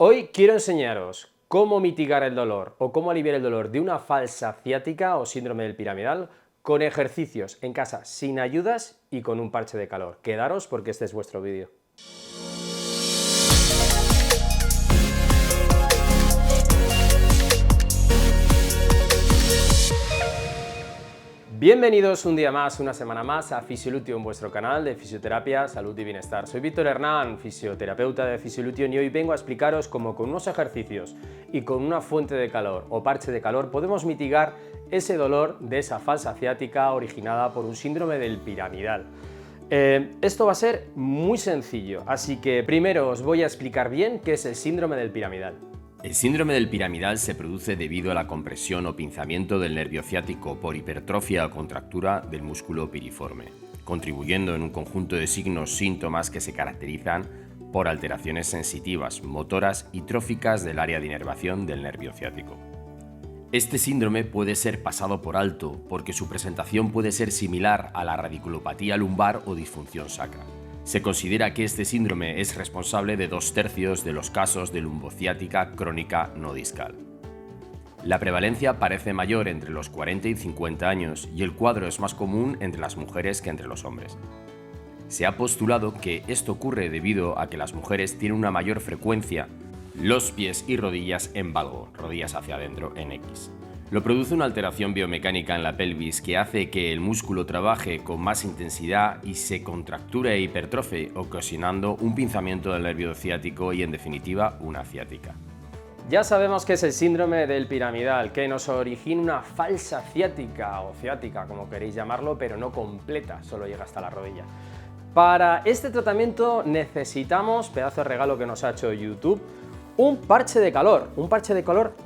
Hoy quiero enseñaros cómo mitigar el dolor o cómo aliviar el dolor de una falsa ciática o síndrome del piramidal con ejercicios en casa sin ayudas y con un parche de calor. Quedaros porque este es vuestro vídeo. Bienvenidos un día más, una semana más a Fisiolutio, en vuestro canal de fisioterapia, salud y bienestar. Soy Víctor Hernán, fisioterapeuta de Fisiolutio, y hoy vengo a explicaros cómo con unos ejercicios y con una fuente de calor o parche de calor podemos mitigar ese dolor de esa falsa ciática originada por un síndrome del piramidal. Esto va a ser muy sencillo, así que primero os voy a explicar bien qué es el síndrome del piramidal. El síndrome del piramidal se produce debido a la compresión o pinzamiento del nervio ciático por hipertrofia o contractura del músculo piriforme, contribuyendo en un conjunto de signos síntomas que se caracterizan por alteraciones sensitivas, motoras y tróficas del área de inervación del nervio ciático. Este síndrome puede ser pasado por alto porque su presentación puede ser similar a la radiculopatía lumbar o disfunción sacra. Se considera que este síndrome es responsable de 2/3 de los casos de lumbociática crónica no discal. La prevalencia parece mayor entre los 40 y 50 años y el cuadro es más común entre las mujeres que entre los hombres. Se ha postulado que esto ocurre debido a que las mujeres tienen una mayor frecuencia los pies y rodillas en valgo, rodillas hacia adentro en X. Lo produce una alteración biomecánica en la pelvis que hace que el músculo trabaje con más intensidad y se contracture e hipertrofie, ocasionando un pinzamiento del nervio ciático y, en definitiva, una ciática. Ya sabemos que es el síndrome del piramidal, que nos origina una falsa ciática o ciática, como queréis llamarlo, pero no completa, solo llega hasta la rodilla. Para este tratamiento necesitamos, pedazo de regalo que nos ha hecho YouTube, un parche de calor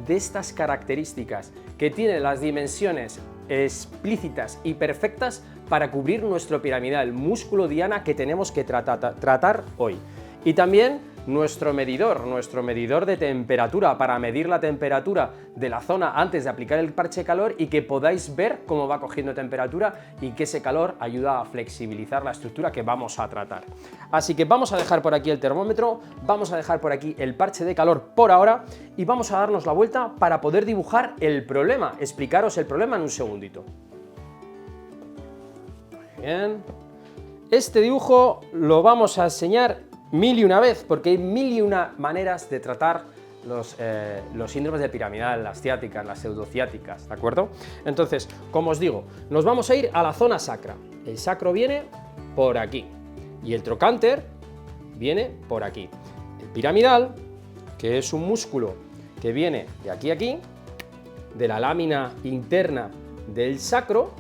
de estas características, que tiene las dimensiones explícitas y perfectas para cubrir nuestro piramidal, músculo diana que tenemos que tratar hoy. Y también nuestro medidor de temperatura para medir la temperatura de la zona antes de aplicar el parche de calor y que podáis ver cómo va cogiendo temperatura y que ese calor ayuda a flexibilizar la estructura que vamos a tratar. Así que vamos a dejar por aquí el termómetro, vamos a dejar por aquí el parche de calor por ahora y vamos a darnos la vuelta para poder dibujar el problema, explicaros el problema en un segundito. Bien. Este dibujo lo vamos a enseñar mil y una vez, porque hay mil y una maneras de tratar los síndromes de piramidal, las ciáticas, las pseudociáticas, ¿de acuerdo? Entonces, como os digo, nos vamos a ir a la zona sacra. El sacro viene por aquí y el trocánter viene por aquí. El piramidal, que es un músculo que viene de aquí a aquí, de la lámina interna del sacro,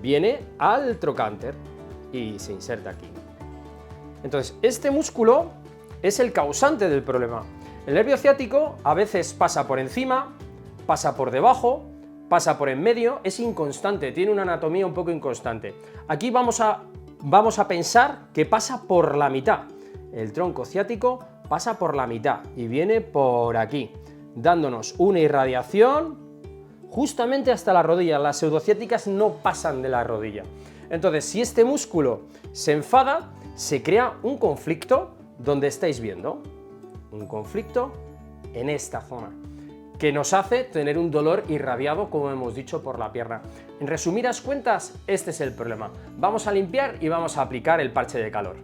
viene al trocánter y se inserta aquí. Entonces, este músculo es el causante del problema. El nervio ciático a veces pasa por encima, pasa por debajo, pasa por en medio, es inconstante, tiene una anatomía un poco inconstante. Aquí vamos a pensar que pasa por la mitad. El tronco ciático pasa por la mitad y viene por aquí, dándonos una irradiación justamente hasta la rodilla. Las pseudociáticas no pasan de la rodilla. Entonces, si este músculo se enfada, se crea un conflicto donde estáis viendo, un conflicto en esta zona, que nos hace tener un dolor irradiado, como hemos dicho, por la pierna. En resumidas cuentas, este es el problema. Vamos a limpiar y vamos a aplicar el parche de calor.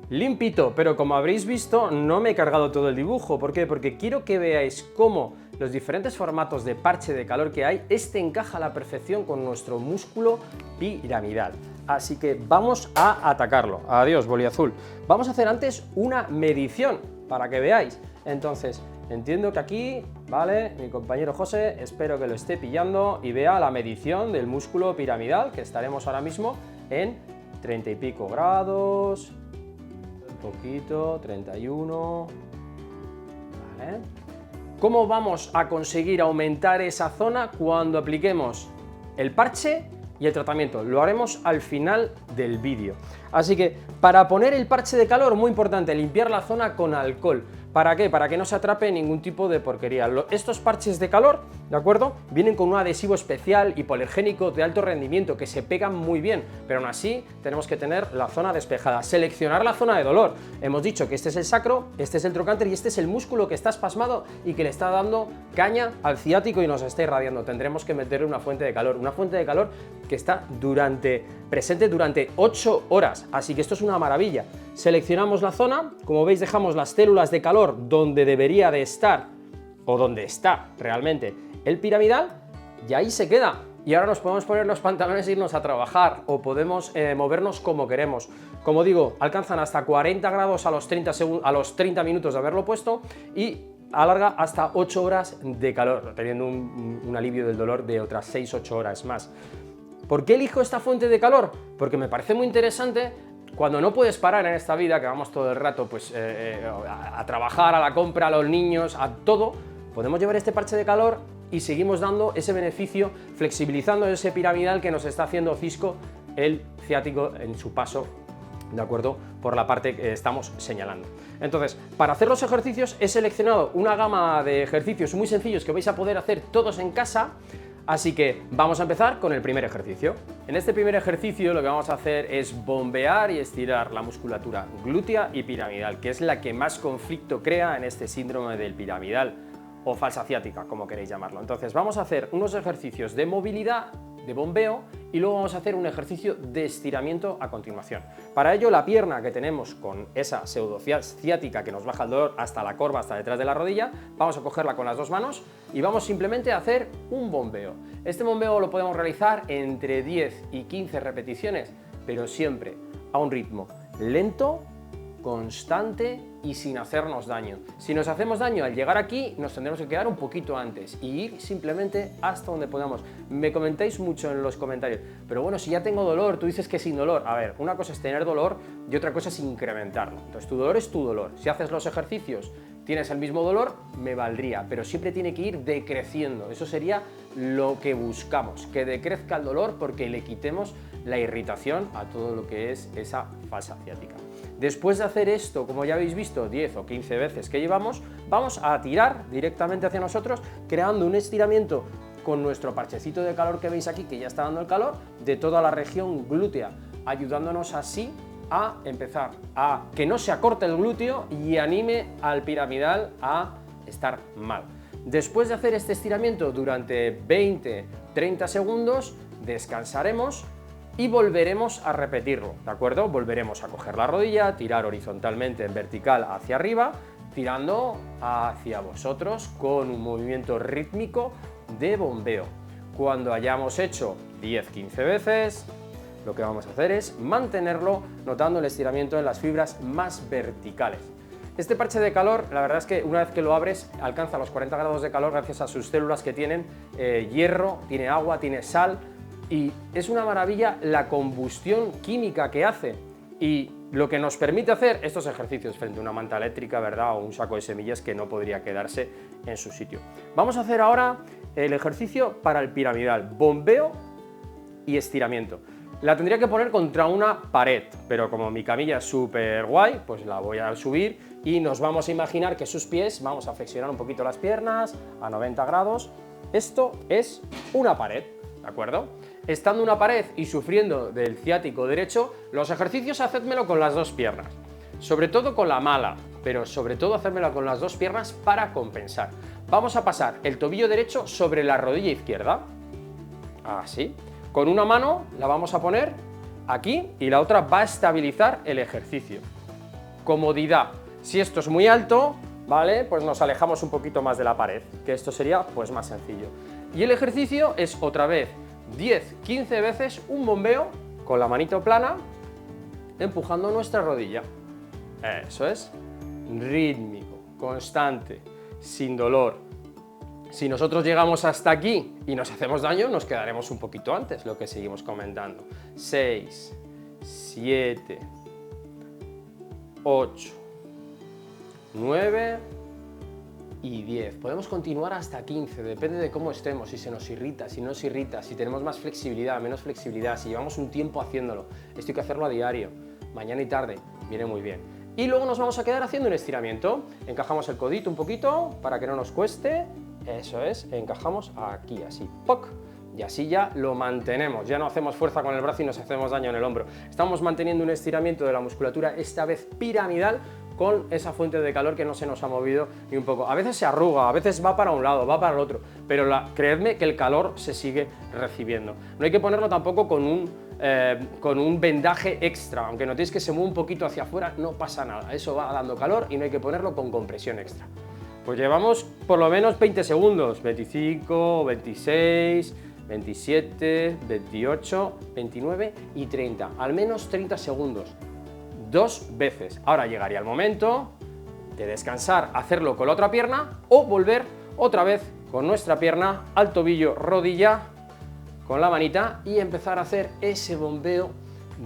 Limpito, pero como habréis visto, no me he cargado todo el dibujo. ¿Por qué? Porque quiero que veáis cómo los diferentes formatos de parche de calor que hay, este encaja a la perfección con nuestro músculo piramidal. Así que vamos a atacarlo. Adiós, boliazul. Vamos a hacer antes una medición para que veáis. Entonces, entiendo que aquí, vale, mi compañero José, espero que lo esté pillando y vea la medición del músculo piramidal, que estaremos ahora mismo en 30 y pico grados, un poquito, 31, vale. ¿Cómo vamos a conseguir aumentar esa zona cuando apliquemos el parche y el tratamiento? Lo haremos al final del vídeo. Así que para poner el parche de calor, muy importante, limpiar la zona con alcohol. ¿Para qué? Para que no se atrape ningún tipo de porquería. Estos parches de calor, ¿de acuerdo? Vienen con un adhesivo especial hipoalergénico de alto rendimiento que se pegan muy bien, pero aún así tenemos que tener la zona despejada. Seleccionar la zona de dolor. Hemos dicho que este es el sacro, este es el trocánter y este es el músculo que está espasmado y que le está dando caña al ciático y nos está irradiando. Tendremos que meterle una fuente de calor que está presente durante 8 horas, así que esto es una maravilla. Seleccionamos la zona, como veis dejamos las células de calor donde debería de estar, o donde está realmente el piramidal, y ahí se queda. Y ahora nos podemos poner los pantalones e irnos a trabajar, o podemos movernos como queremos. Como digo, alcanzan hasta 40 grados a los 30 minutos de haberlo puesto, y alarga hasta 8 horas de calor, teniendo un alivio del dolor de otras 6-8 horas más. ¿Por qué elijo esta fuente de calor? Porque me parece muy interesante cuando no puedes parar en esta vida, que vamos todo el rato pues, a trabajar, a la compra, a los niños, a todo, podemos llevar este parche de calor y seguimos dando ese beneficio, flexibilizando ese piramidal que nos está haciendo cisco el ciático en su paso, ¿de acuerdo?, por la parte que estamos señalando. Entonces, para hacer los ejercicios he seleccionado una gama de ejercicios muy sencillos que vais a poder hacer todos en casa, así que vamos a empezar con el primer ejercicio. En este primer ejercicio lo que vamos a hacer es bombear y estirar la musculatura glútea y piramidal, que es la que más conflicto crea en este síndrome del piramidal o falsa ciática, como queréis llamarlo. Entonces vamos a hacer unos ejercicios de movilidad, de bombeo, y luego vamos a hacer un ejercicio de estiramiento a continuación. Para ello, la pierna que tenemos con esa pseudociática que nos baja el dolor hasta la corva, hasta detrás de la rodilla, vamos a cogerla con las dos manos y vamos simplemente a hacer un bombeo. Este bombeo lo podemos realizar entre 10 y 15 repeticiones, pero siempre a un ritmo lento, constante y sin hacernos daño. Si nos hacemos daño al llegar aquí, nos tendremos que quedar un poquito antes y ir simplemente hasta donde podamos. Me comentáis mucho en los comentarios, pero bueno, si ya tengo dolor, tú dices que sin dolor. A ver, una cosa es tener dolor y otra cosa es incrementarlo. Entonces tu dolor es tu dolor. Si haces los ejercicios, tienes el mismo dolor, me valdría, pero siempre tiene que ir decreciendo. Eso sería lo que buscamos, que decrezca el dolor porque le quitemos la irritación a todo lo que es esa falsa ciática. Después de hacer esto, como ya habéis visto, 10 o 15 veces que llevamos, vamos a tirar directamente hacia nosotros, creando un estiramiento con nuestro parchecito de calor que veis aquí, que ya está dando el calor, de toda la región glútea, ayudándonos así a empezar a que no se acorte el glúteo y anime al piramidal a estar mal. Después de hacer este estiramiento durante 20-30 segundos, descansaremos y volveremos a repetirlo, ¿de acuerdo? Volveremos a coger la rodilla, tirar horizontalmente en vertical hacia arriba, tirando hacia vosotros con un movimiento rítmico de bombeo. Cuando hayamos hecho 10-15 veces, lo que vamos a hacer es mantenerlo notando el estiramiento en las fibras más verticales. Este parche de calor, la verdad es que una vez que lo abres, alcanza los 40 grados de calor gracias a sus células que tienen hierro, tiene agua, tiene sal, y es una maravilla la combustión química que hace y lo que nos permite hacer estos ejercicios frente a una manta eléctrica, ¿verdad?, o un saco de semillas que no podría quedarse en su sitio. Vamos a hacer ahora el ejercicio para el piramidal, bombeo y estiramiento. La tendría que poner contra una pared, pero como mi camilla es súper guay, pues la voy a subir y nos vamos a imaginar que sus pies, vamos a flexionar un poquito las piernas a 90 grados. Esto es una pared, ¿de acuerdo? Estando en una pared y sufriendo del ciático derecho, los ejercicios hacedmelo con las dos piernas, sobre todo con la mala, pero sobre todo hacérmelo con las dos piernas para compensar. Vamos a pasar el tobillo derecho sobre la rodilla izquierda, así. Con una mano la vamos a poner aquí y la otra va a estabilizar el ejercicio. Comodidad. Si esto es muy alto, ¿vale?, pues nos alejamos un poquito más de la pared, que esto sería pues más sencillo. Y el ejercicio es otra vez 10-15 veces un bombeo con la manito plana empujando nuestra rodilla. Eso es rítmico, constante, sin dolor. Si nosotros llegamos hasta aquí y nos hacemos daño, nos quedaremos un poquito antes, lo que seguimos comentando. 6, 7, 8, 9 y 10. Podemos continuar hasta 15, depende de cómo estemos, si se nos irrita, si no nos irrita, si tenemos más flexibilidad, menos flexibilidad, si llevamos un tiempo haciéndolo. Esto hay que hacerlo a diario, mañana y tarde, viene muy bien. Y luego nos vamos a quedar haciendo un estiramiento. Encajamos el codito un poquito para que no nos cueste. Eso es, encajamos aquí, así, ¡poc! Y así ya lo mantenemos, ya no hacemos fuerza con el brazo y nos hacemos daño en el hombro. Estamos manteniendo un estiramiento de la musculatura, esta vez piramidal, con esa fuente de calor que no se nos ha movido ni un poco. A veces se arruga, a veces va para un lado, va para el otro, pero creedme que el calor se sigue recibiendo. No hay que ponerlo tampoco con un vendaje extra, aunque notéis que se mueve un poquito hacia afuera, no pasa nada, eso va dando calor y no hay que ponerlo con compresión extra. Pues llevamos por lo menos 20 segundos, 25, 26, 27, 28, 29 y 30, al menos 30 segundos, 2 veces. Ahora llegaría el momento de descansar, hacerlo con la otra pierna o volver otra vez con nuestra pierna al tobillo, rodilla, con la manita y empezar a hacer ese bombeo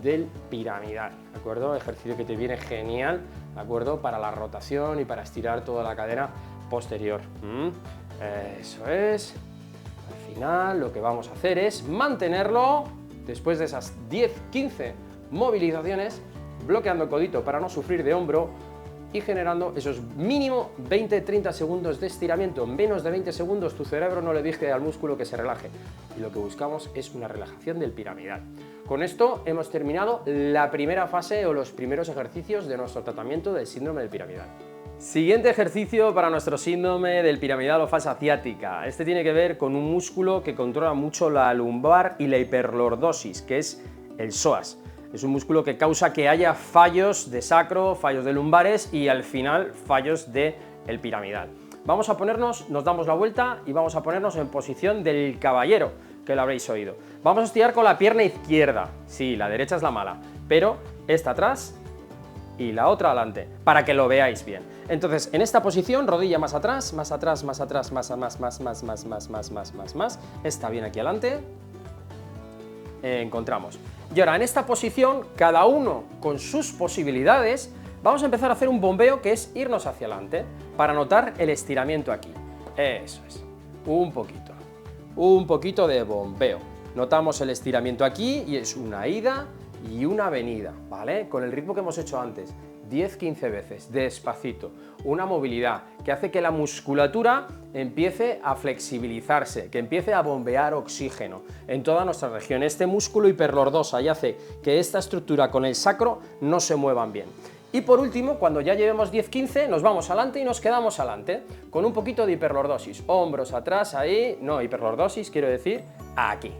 del piramidal, ¿de acuerdo? Ejercicio que te viene genial, ¿de acuerdo? Para la rotación y para estirar toda la cadera posterior. Eso es. Al final lo que vamos a hacer es mantenerlo después de esas 10-15 movilizaciones, bloqueando el codito para no sufrir de hombro y generando esos mínimo 20-30 segundos de estiramiento. En menos de 20 segundos tu cerebro no le dice al músculo que se relaje y lo que buscamos es una relajación del piramidal. Con esto hemos terminado la primera fase o los primeros ejercicios de nuestro tratamiento del síndrome del piramidal. Siguiente ejercicio para nuestro síndrome del piramidal o falsa ciática. Este tiene que ver con un músculo que controla mucho la lumbar y la hiperlordosis, que es el psoas. Es un músculo que causa que haya fallos de sacro, fallos de lumbares y al final fallos del piramidal. Vamos a ponernos, nos damos la vuelta y vamos a ponernos en posición del caballero, que lo habréis oído. Vamos a estirar con la pierna izquierda, sí, la derecha es la mala, pero esta atrás y la otra adelante, para que lo veáis bien. Entonces, en esta posición, rodilla más atrás, más atrás, más atrás, más, está bien aquí adelante, encontramos. Y ahora, en esta posición, cada uno con sus posibilidades, vamos a empezar a hacer un bombeo que es irnos hacia adelante, para notar el estiramiento aquí. Eso es, un poquito de bombeo. Notamos el estiramiento aquí y es una ida y una venida, ¿vale? Con el ritmo que hemos hecho antes, 10-15 veces, despacito, una movilidad que hace que la musculatura empiece a flexibilizarse, que empiece a bombear oxígeno en toda nuestra región. Este músculo hiperlordosa y hace que esta estructura con el sacro no se muevan bien. Y por último, cuando ya llevemos 10-15, nos vamos adelante y nos quedamos adelante, con un poquito de hiperlordosis, hombros atrás, ahí, no, hiperlordosis, quiero decir, aquí.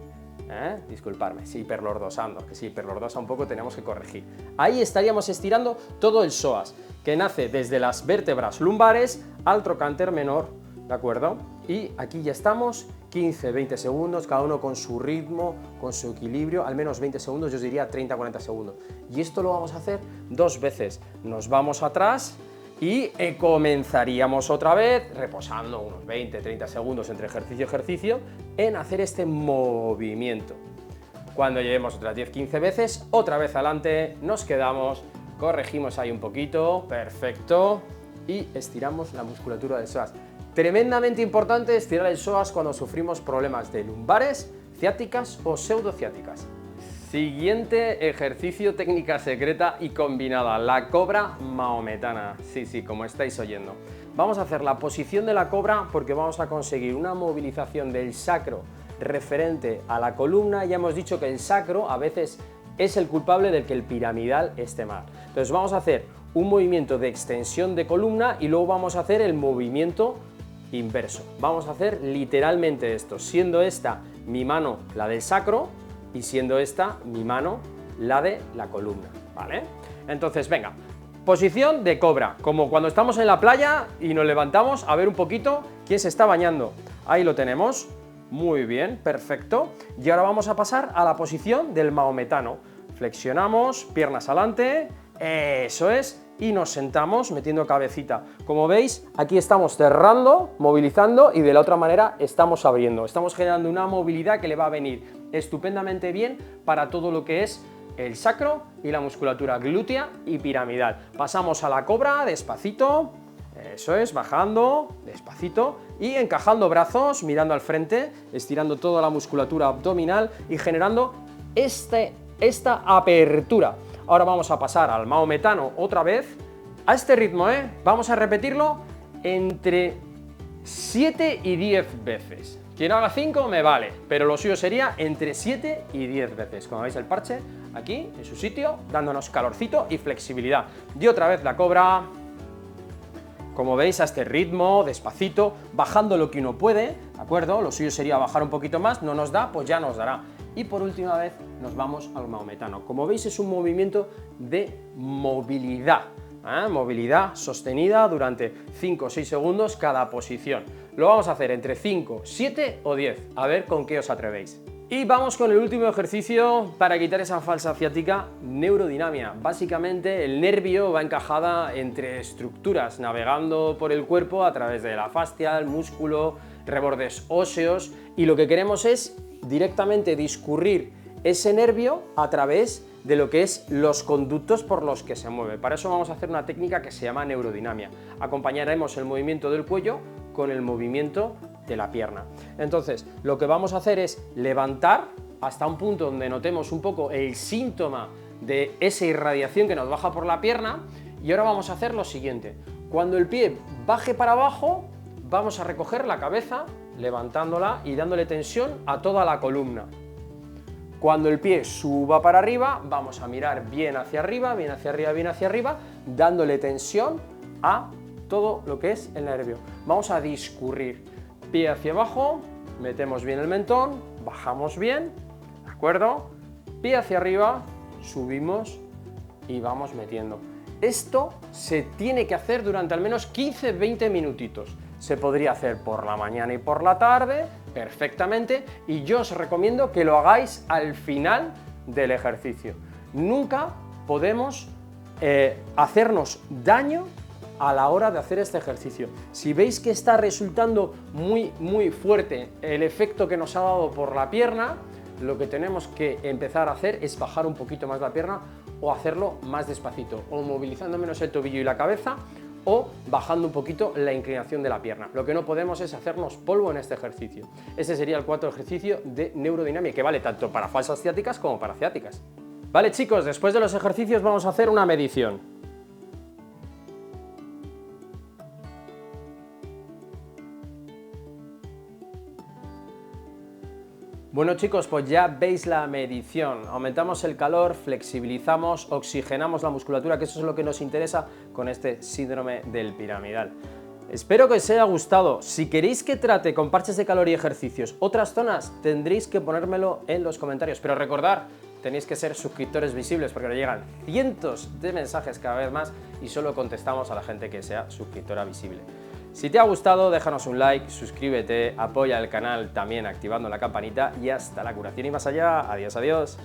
Disculparme, sí, hiperlordosando, que si hiperlordosa un poco tenemos que corregir. Ahí estaríamos estirando todo el psoas, que nace desde las vértebras lumbares al trocánter menor, ¿de acuerdo? Y aquí ya estamos, 15-20 segundos, cada uno con su ritmo, con su equilibrio, al menos 20 segundos, yo os diría 30-40 segundos. Y esto lo vamos a hacer 2 veces, nos vamos atrás y comenzaríamos otra vez, reposando unos 20-30 segundos entre ejercicio y ejercicio, en hacer este movimiento. Cuando llevemos otras 10-15 veces, otra vez adelante, nos quedamos, corregimos ahí un poquito, perfecto, y estiramos la musculatura del psoas. Tremendamente importante estirar el psoas cuando sufrimos problemas de lumbares, ciáticas o pseudociáticas. Siguiente ejercicio, técnica secreta y combinada, la cobra mahometana. Sí, como estáis oyendo. Vamos a hacer la posición de la cobra porque vamos a conseguir una movilización del sacro referente a la columna. Ya hemos dicho que el sacro a veces es el culpable del que el piramidal esté mal. Entonces vamos a hacer un movimiento de extensión de columna y luego vamos a hacer el movimiento inverso. Vamos a hacer literalmente esto, siendo esta mi mano la del sacro, y siendo esta mi mano la de la columna, ¿vale? Entonces, venga, posición de cobra, como cuando estamos en la playa y nos levantamos a ver un poquito quién se está bañando. Ahí lo tenemos, muy bien, perfecto. Y ahora vamos a pasar a la posición del mahometano. Flexionamos, piernas adelante, eso es, y nos sentamos metiendo cabecita. Como veis, aquí estamos cerrando, movilizando y de la otra manera estamos abriendo. Estamos generando una movilidad que le va a venir estupendamente bien para todo lo que es el sacro y la musculatura glútea y piramidal. Pasamos a la cobra despacito, eso es, bajando despacito y encajando brazos, mirando al frente, estirando toda la musculatura abdominal y generando esta apertura. Ahora vamos a pasar al mahometano otra vez, A este ritmo, vamos a repetirlo entre 7 y 10 veces. Quien haga 5 me vale, pero lo suyo sería entre 7 y 10 veces. Como veis el parche aquí en su sitio, dándonos calorcito y flexibilidad. Y otra vez la cobra, como veis, a este ritmo, despacito, bajando lo que uno puede, ¿de acuerdo? Lo suyo sería bajar un poquito más, no nos da, pues ya nos dará. Y por última vez nos vamos al maometano. Como veis es un movimiento de movilidad. Movilidad sostenida durante 5 o 6 segundos cada posición. Lo vamos a hacer entre 5, 7 o 10, a ver con qué os atrevéis. Y vamos con el último ejercicio para quitar esa falsa ciática, neurodinamia. Básicamente el nervio va encajada entre estructuras, navegando por el cuerpo a través de la fascia, el músculo, rebordes óseos, y lo que queremos es directamente discurrir ese nervio a través de lo que es los conductos por los que se mueve. Para eso vamos a hacer una técnica que se llama neurodinamia. Acompañaremos el movimiento del cuello con el movimiento de la pierna. Entonces, lo que vamos a hacer es levantar hasta un punto donde notemos un poco el síntoma de esa irradiación que nos baja por la pierna, y ahora vamos a hacer lo siguiente. Cuando el pie baje para abajo, vamos a recoger la cabeza, levantándola y dándole tensión a toda la columna. Cuando el pie suba para arriba, vamos a mirar bien hacia arriba, bien hacia arriba, bien hacia arriba, dándole tensión a todo lo que es el nervio. Vamos a discurrir. Pie hacia abajo, metemos bien el mentón, bajamos bien, ¿de acuerdo? Pie hacia arriba, subimos y vamos metiendo. Esto se tiene que hacer durante al menos 15-20 minutitos. Se podría hacer por la mañana y por la tarde, perfectamente, y yo os recomiendo que lo hagáis al final del ejercicio. Nunca podemos hacernos daño a la hora de hacer este ejercicio. Si veis que está resultando muy fuerte el efecto que nos ha dado por la pierna, lo que tenemos que empezar a hacer es bajar un poquito más la pierna o hacerlo más despacito, o movilizando menos el tobillo y la cabeza, o bajando un poquito la inclinación de la pierna. Lo que no podemos es hacernos polvo en este ejercicio. Este sería el cuarto ejercicio de neurodinamia, que vale tanto para falsas ciáticas como para ciáticas. Vale, chicos, después de los ejercicios vamos a hacer una medición. Bueno, chicos, pues ya veis la medición. Aumentamos el calor, flexibilizamos, oxigenamos la musculatura, que eso es lo que nos interesa con este síndrome del piramidal. Espero que os haya gustado. Si queréis que trate con parches de calor y ejercicios otras zonas, tendréis que ponérmelo en los comentarios. Pero recordad, tenéis que ser suscriptores visibles, porque nos llegan cientos de mensajes cada vez más y solo contestamos a la gente que sea suscriptora visible. Si te ha gustado, déjanos un like, suscríbete, apoya el canal también activando la campanita, y hasta la curación y más allá. Adiós, adiós.